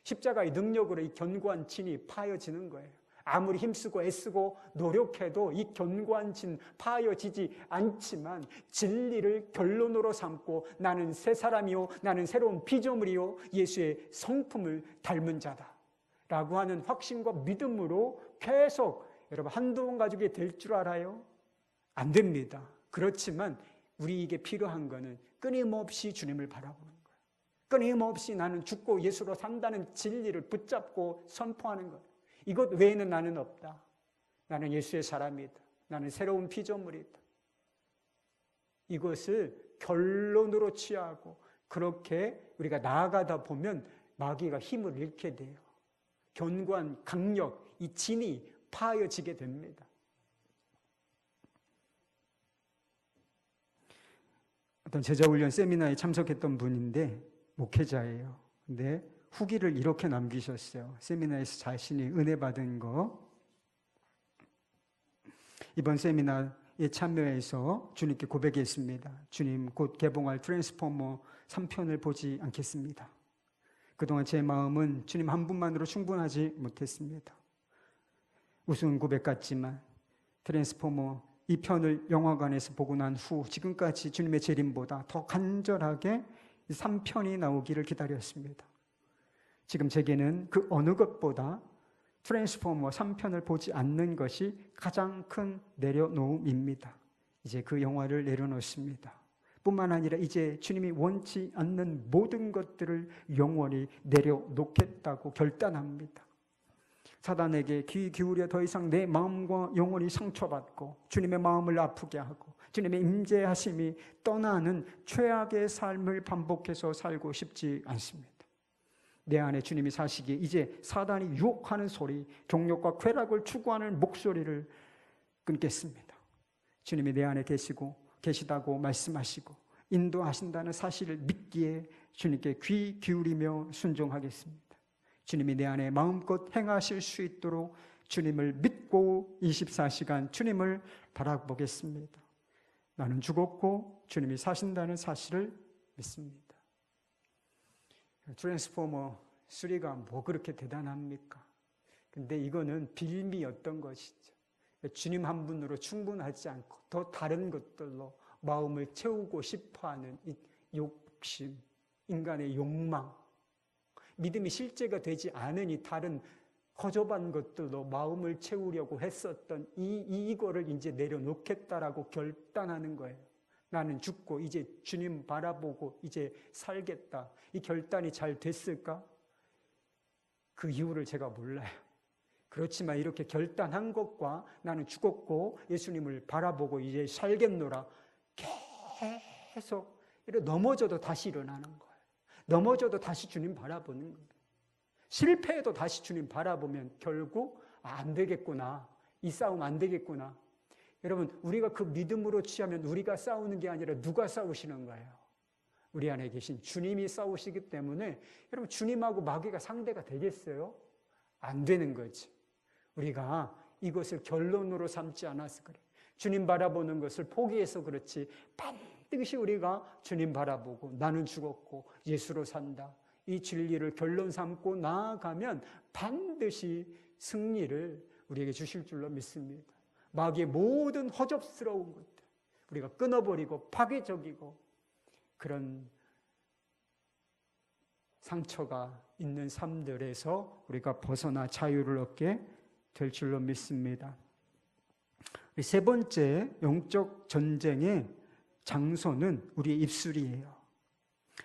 S1: 십자가의 능력으로 이 견고한 진이 파여지는 거예요. 아무리 힘쓰고 애쓰고 노력해도 이 견고한 진 파여지지 않지만 진리를 결론으로 삼고 나는 새 사람이요, 나는 새로운 피조물이요, 예수의 성품을 닮은 자다 라고 하는 확신과 믿음으로 계속, 여러분 한두 번 가지고 될 줄 알아요? 안 됩니다. 그렇지만 우리에게 필요한 거는 끊임없이 주님을 바라보는 거예요. 끊임없이 나는 죽고 예수로 산다는 진리를 붙잡고 선포하는 것. 이것 외에는 나는 없다. 나는 예수의 사람이다. 나는 새로운 피조물이다. 이것을 결론으로 취하고 그렇게 우리가 나아가다 보면 마귀가 힘을 잃게 돼요. 견고한 강력, 이 진이 파여지게 됩니다. 어떤 제자훈련 세미나에 참석했던 분인데 목회자예요. 근데 후기를 이렇게 남기셨어요. 세미나에서 자신이 은혜 받은 거. 이번 세미나에 참여해서 주님께 고백했습니다. 주님, 곧 개봉할 트랜스포머 3편을 보지 않겠습니다. 그동안 제 마음은 주님 한 분만으로 충분하지 못했습니다. 우스운 고백 같지만 트랜스포머 2편을 영화관에서 보고 난 후 지금까지 주님의 재림보다 더 간절하게 3편이 나오기를 기다렸습니다. 지금 제게는 그 어느 것보다 트랜스포머 3편을 보지 않는 것이 가장 큰 내려놓음입니다. 이제 그 영화를 내려놓습니다. 뿐만 아니라 이제 주님이 원치 않는 모든 것들을 영원히 내려놓겠다고 결단합니다. 사단에게 귀 기울여 더 이상 내 마음과 영혼이 상처받고 주님의 마음을 아프게 하고 주님의 임재하심이 떠나는 최악의 삶을 반복해서 살고 싶지 않습니다. 내 안에 주님이 사시기에 이제 사단이 유혹하는 소리, 정욕과 쾌락을 추구하는 목소리를 끊겠습니다. 주님이 내 안에 계시다고 말씀하시고 인도하신다는 사실을 믿기에 주님께 귀 기울이며 순종하겠습니다. 주님이 내 안에 마음껏 행하실 수 있도록 주님을 믿고 24시간 주님을 바라보겠습니다. 나는 죽었고 주님이 사신다는 사실을 믿습니다. 트랜스포머 3가 뭐 그렇게 대단합니까? 근데 이거는 빌미였던 것이죠. 주님 한 분으로 충분하지 않고 더 다른 것들로 마음을 채우고 싶어하는 이 욕심, 인간의 욕망, 믿음이 실제가 되지 않은 이 다른 허접한 것들로 마음을 채우려고 했었던 이거를 이제 내려놓겠다라고 결단하는 거예요. 나는 죽고 이제 주님 바라보고 이제 살겠다. 이 결단이 잘 됐을까? 그 이유를 제가 몰라요. 그렇지만 이렇게 결단한 것과 나는 죽었고 예수님을 바라보고 이제 살겠노라 계속 넘어져도 다시 일어나는 거예요. 넘어져도 다시 주님 바라보는 거예요. 실패해도 다시 주님 바라보면 결국 안 되겠구나. 이 싸움 안 되겠구나. 여러분, 우리가 그 믿음으로 취하면 우리가 싸우는 게 아니라 누가 싸우시는 거예요? 우리 안에 계신 주님이 싸우시기 때문에 여러분, 주님하고 마귀가 상대가 되겠어요? 안 되는 거지. 우리가 이것을 결론으로 삼지 않아서 그래. 주님 바라보는 것을 포기해서 그렇지, 반드시 우리가 주님 바라보고 나는 죽었고 예수로 산다, 이 진리를 결론 삼고 나아가면 반드시 승리를 우리에게 주실 줄로 믿습니다. 마귀의 모든 허접스러운 것들 우리가 끊어버리고 파괴적이고 그런 상처가 있는 삶들에서 우리가 벗어나 자유를 얻게 될 줄로 믿습니다. 세 번째 영적 전쟁의 장소는 우리의 입술이에요.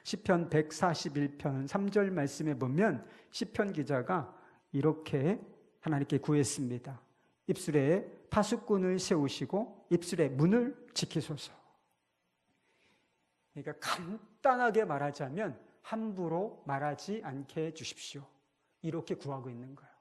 S1: 시편 141편 3절 말씀에 보면 시편 기자가 이렇게 하나님께 구했습니다. 입술에 파수꾼을 세우시고 입술의 문을 지키소서. 그러니까 간단하게 말하자면 함부로 말하지 않게 해주십시오. 이렇게 구하고 있는 거예요.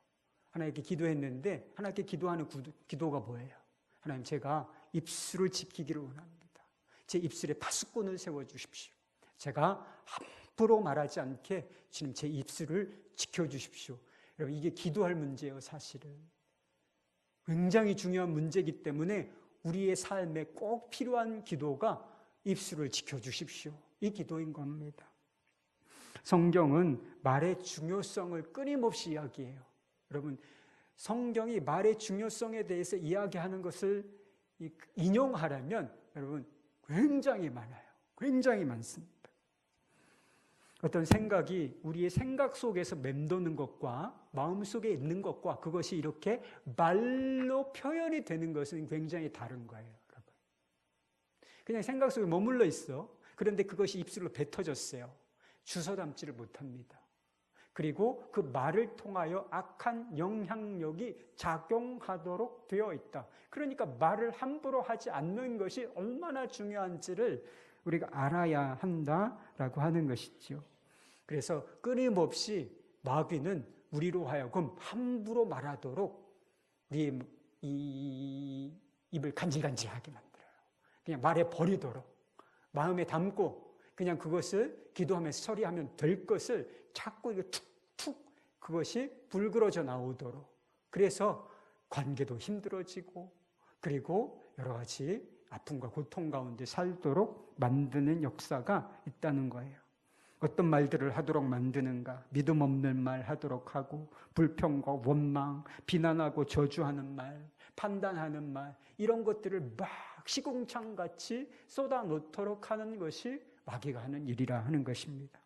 S1: 하나님께 기도했는데 하나님께 기도하는 기도가 뭐예요? 하나님, 제가 입술을 지키기를 원합니다. 제 입술에 파수꾼을 세워주십시오. 제가 함부로 말하지 않게 주님 제 입술을 지켜주십시오. 여러분, 이게 기도할 문제예요. 사실은 굉장히 중요한 문제이기 때문에 우리의 삶에 꼭 필요한 기도가 입술을 지켜주십시오, 이 기도인 겁니다. 성경은 말의 중요성을 끊임없이 이야기해요. 여러분, 성경이 말의 중요성에 대해서 이야기하는 것을 인용하려면 여러분 굉장히 많아요. 굉장히 많습니다. 어떤 생각이 우리의 생각 속에서 맴도는 것과 마음속에 있는 것과 그것이 이렇게 말로 표현이 되는 것은 굉장히 다른 거예요. 여러분, 그냥 생각 속에 머물러 있어. 그런데 그것이 입술로 뱉어졌어요. 주워 담지를 못합니다. 그리고 그 말을 통하여 악한 영향력이 작용하도록 되어 있다. 그러니까 말을 함부로 하지 않는 것이 얼마나 중요한지를 우리가 알아야 한다라고 하는 것이죠. 그래서 끊임없이 마귀는 우리로 하여금 함부로 말하도록 우리의 이 입을 간질간질하게 만들어요. 그냥 말해 버리도록, 마음에 담고 그냥 그것을 기도하면서 처리하면 될 것을 자꾸 이거 툭툭 그것이 불그러져 나오도록, 그래서 관계도 힘들어지고 그리고 여러 가지 아픔과 고통 가운데 살도록 만드는 역사가 있다는 거예요. 어떤 말들을 하도록 만드는가? 믿음 없는 말 하도록 하고, 불평과 원망, 비난하고 저주하는 말, 판단하는 말, 이런 것들을 막 시궁창같이 쏟아놓도록 하는 것이 마귀가 하는 일이라 하는 것입니다.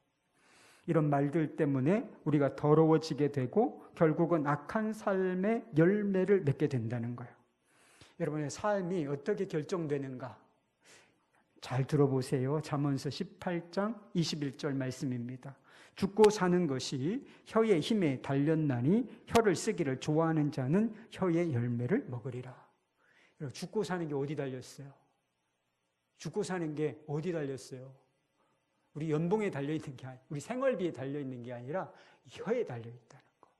S1: 이런 말들 때문에 우리가 더러워지게 되고 결국은 악한 삶의 열매를 맺게 된다는 거예요. 여러분의 삶이 어떻게 결정되는가? 잘 들어보세요. 잠언서 18장 21절 말씀입니다. 죽고 사는 것이 혀의 힘에 달렸나니 혀를 쓰기를 좋아하는 자는 혀의 열매를 먹으리라. 죽고 사는 게 어디 달렸어요? 죽고 사는 게 어디 달렸어요? 우리 연봉에 달려있는 게 아니라, 우리 생활비에 달려있는 게 아니라 혀에 달려있다는 거.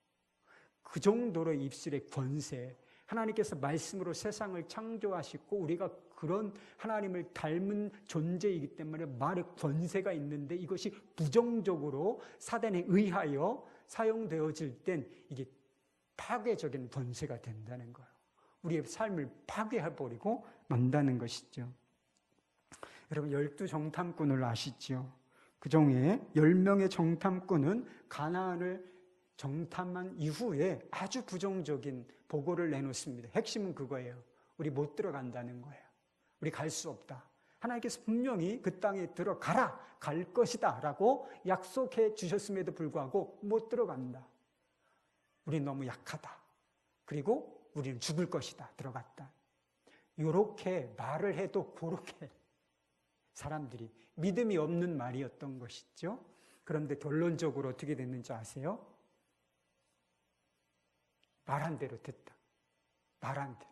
S1: 그 정도로 입술의 권세, 하나님께서 말씀으로 세상을 창조하시고 우리가 그런 하나님을 닮은 존재이기 때문에 말에 권세가 있는데 이것이 부정적으로 사단에 의하여 사용되어질 땐 이게 파괴적인 권세가 된다는 거예요. 우리의 삶을 파괴해버리고 만다는 것이죠. 여러분, 12정탐꾼을 아시죠? 그 중에 10명의 정탐꾼은 가나안을 정탐한 이후에 아주 부정적인 보고를 내놓습니다. 핵심은 그거예요. 우리 못 들어간다는 거예요. 우리 갈 수 없다. 하나님께서 분명히 그 땅에 들어가라, 갈 것이다 라고 약속해 주셨음에도 불구하고 못 들어간다. 우린 너무 약하다. 그리고 우리는 죽을 것이다. 들어갔다. 이렇게 말을 해도 그렇게 사람들이 믿음이 없는 말이었던 것이죠. 그런데 결론적으로 어떻게 됐는지 아세요? 말한 대로 됐다. 말한 대로.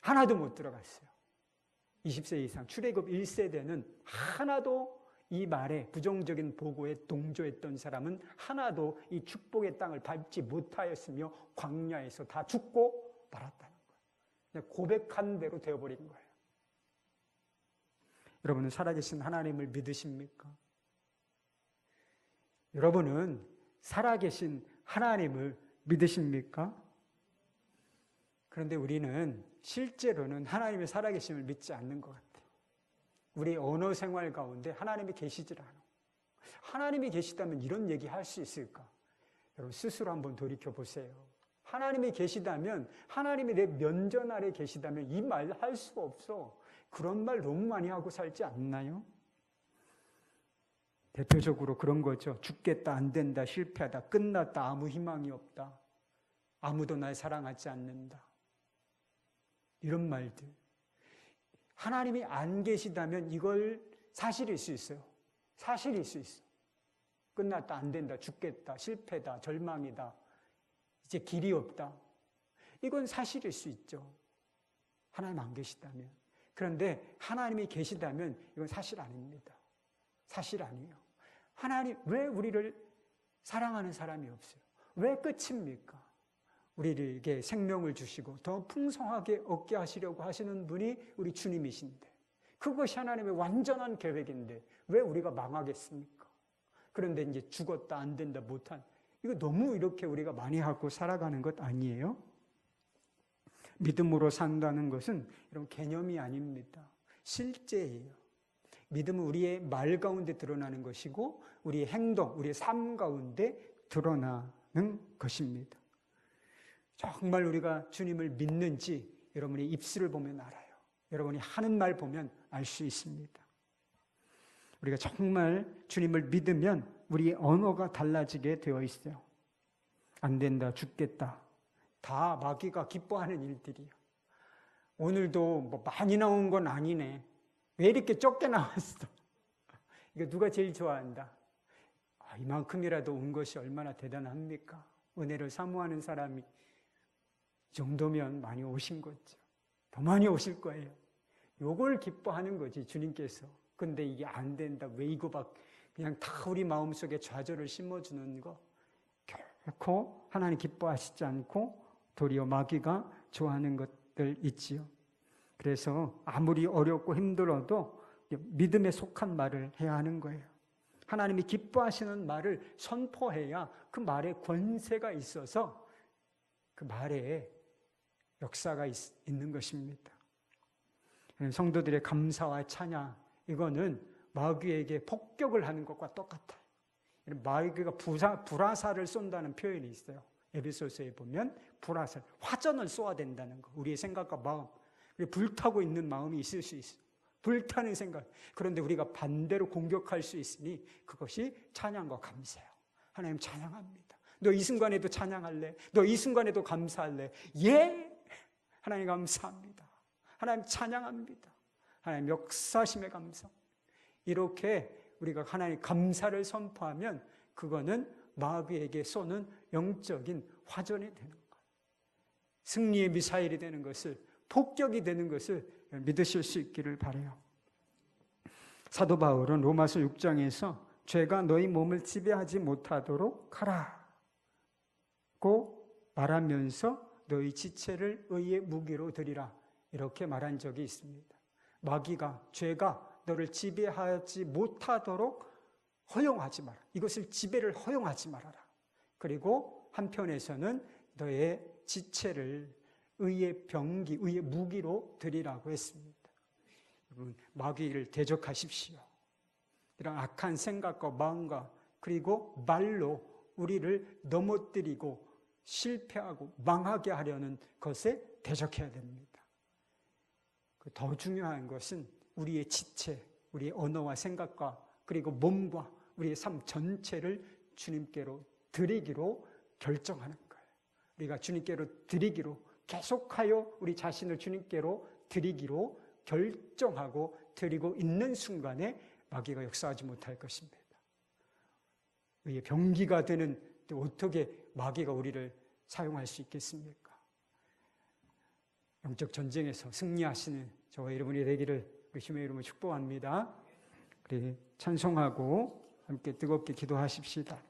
S1: 하나도 못 들어갔어요. 20세 이상 출애굽 1세대는 하나도 이 말에 부정적인 보고에 동조했던 사람은 하나도 이 축복의 땅을 밟지 못하였으며 광야에서 다 죽고 말았다는 거예요. 그냥 고백한 대로 되어버린 거예요. 여러분은 살아계신 하나님을 믿으십니까? 여러분은 살아계신 하나님을 믿으십니까? 그런데 우리는 실제로는 하나님의 살아계심을 믿지 않는 것 같아요. 우리 언어 생활 가운데 하나님이 계시질 않아. 하나님이 계시다면 이런 얘기 할 수 있을까? 여러분 스스로 한번 돌이켜 보세요. 하나님이 계시다면, 하나님이 내 면전 아래 계시다면 이 말 할 수가 없어. 그런 말 너무 많이 하고 살지 않나요? 대표적으로 그런 거죠. 죽겠다, 안 된다, 실패하다, 끝났다, 아무 희망이 없다, 아무도 날 사랑하지 않는다, 이런 말들. 하나님이 안 계시다면 이걸 사실일 수 있어요. 사실일 수 있어. 끝났다, 안 된다, 죽겠다, 실패다, 절망이다, 이제 길이 없다. 이건 사실일 수 있죠. 하나님 안 계시다면. 그런데 하나님이 계시다면 이건 사실 아닙니다. 사실 아니에요. 하나님, 왜 우리를 사랑하는 사람이 없어요? 왜 끝입니까? 우리에게 생명을 주시고 더 풍성하게 얻게 하시려고 하시는 분이 우리 주님이신데, 그것이 하나님의 완전한 계획인데 왜 우리가 망하겠습니까? 그런데 이제 죽었다, 안 된다, 못한, 이거 너무 이렇게 우리가 많이 하고 살아가는 것 아니에요? 믿음으로 산다는 것은 이런 개념이 아닙니다. 실제예요. 믿음은 우리의 말 가운데 드러나는 것이고 우리의 행동, 우리의 삶 가운데 드러나는 것입니다. 정말 우리가 주님을 믿는지 여러분이 입술을 보면 알아요. 여러분이 하는 말 보면 알 수 있습니다. 우리가 정말 주님을 믿으면 우리의 언어가 달라지게 되어 있어요. 안 된다, 죽겠다, 다 마귀가 기뻐하는 일들이에요. 오늘도 뭐 많이 나온 건 아니네, 왜 이렇게 적게 나왔어? 이거 누가 제일 좋아한다? 이만큼이라도 온 것이 얼마나 대단합니까? 은혜를 사모하는 사람이 이 정도면 많이 오신 거죠. 더 많이 오실 거예요. 요걸 기뻐하는 거지, 주님께서. 근데 이게 안 된다, 왜 이거 그냥 다 우리 마음속에 좌절을 심어주는 거, 결코 하나님 기뻐하시지 않고 도리어 마귀가 좋아하는 것들 있지요. 그래서 아무리 어렵고 힘들어도 믿음에 속한 말을 해야 하는 거예요. 하나님이 기뻐하시는 말을 선포해야 그 말에 권세가 있어서 그 말에 역사가 있는 것입니다. 성도들의 감사와 찬양, 이거는 마귀에게 폭격을 하는 것과 똑같아요. 마귀가 불화살을 쏜다는 표현이 있어요. 에베소서에 보면 불화살, 화전을 쏘아야 된다는 거. 우리의 생각과 마음, 불타고 있는 마음이 있을 수 있어요. 불타는 생각. 그런데 우리가 반대로 공격할 수 있으니 그것이 찬양과 감사예요. 하나님 찬양합니다. 너 이 순간에도 찬양할래? 너 이 순간에도 감사할래? 예! 하나님 감사합니다. 하나님 찬양합니다. 하나님 역사심에 감사. 이렇게 우리가 하나님 감사를 선포하면 그거는 마귀에게 쏘는 영적인 화전이 되는 거예요. 승리의 미사일이 되는 것을, 폭격이 되는 것을 믿으실 수 있기를 바라요. 사도 바울은 로마서 6장에서 죄가 너희 몸을 지배하지 못하도록 하라고 말하면서 너희 지체를 의의 무기로 드리라, 이렇게 말한 적이 있습니다. 마귀가, 죄가 너를 지배하지 못하도록 허용하지 마라. 이것을 지배를 허용하지 말아라. 그리고 한편에서는 너의 지체를 의의 병기, 의의 무기로 드리라고 했습니다. 여러분, 마귀를 대적하십시오. 이런 악한 생각과 마음과 그리고 말로 우리를 넘어뜨리고 실패하고 망하게 하려는 것에 대적해야 됩니다. 더 중요한 것은 우리의 지체, 우리의 언어와 생각과 그리고 몸과 우리의 삶 전체를 주님께로 드리기로 결정하는 거예요. 우리가 주님께로 드리기로, 계속하여 우리 자신을 주님께로 드리기로 결정하고 드리고 있는 순간에 마귀가 역사하지 못할 것입니다. 의의 병기가 되는, 어떻게 마귀가 우리를 사용할 수 있겠습니까? 영적 전쟁에서 승리하시는 저와 여러분이 되기를 주님의 이름으로 축복합니다. 우리 찬송하고 함께 뜨겁게 기도하십시다.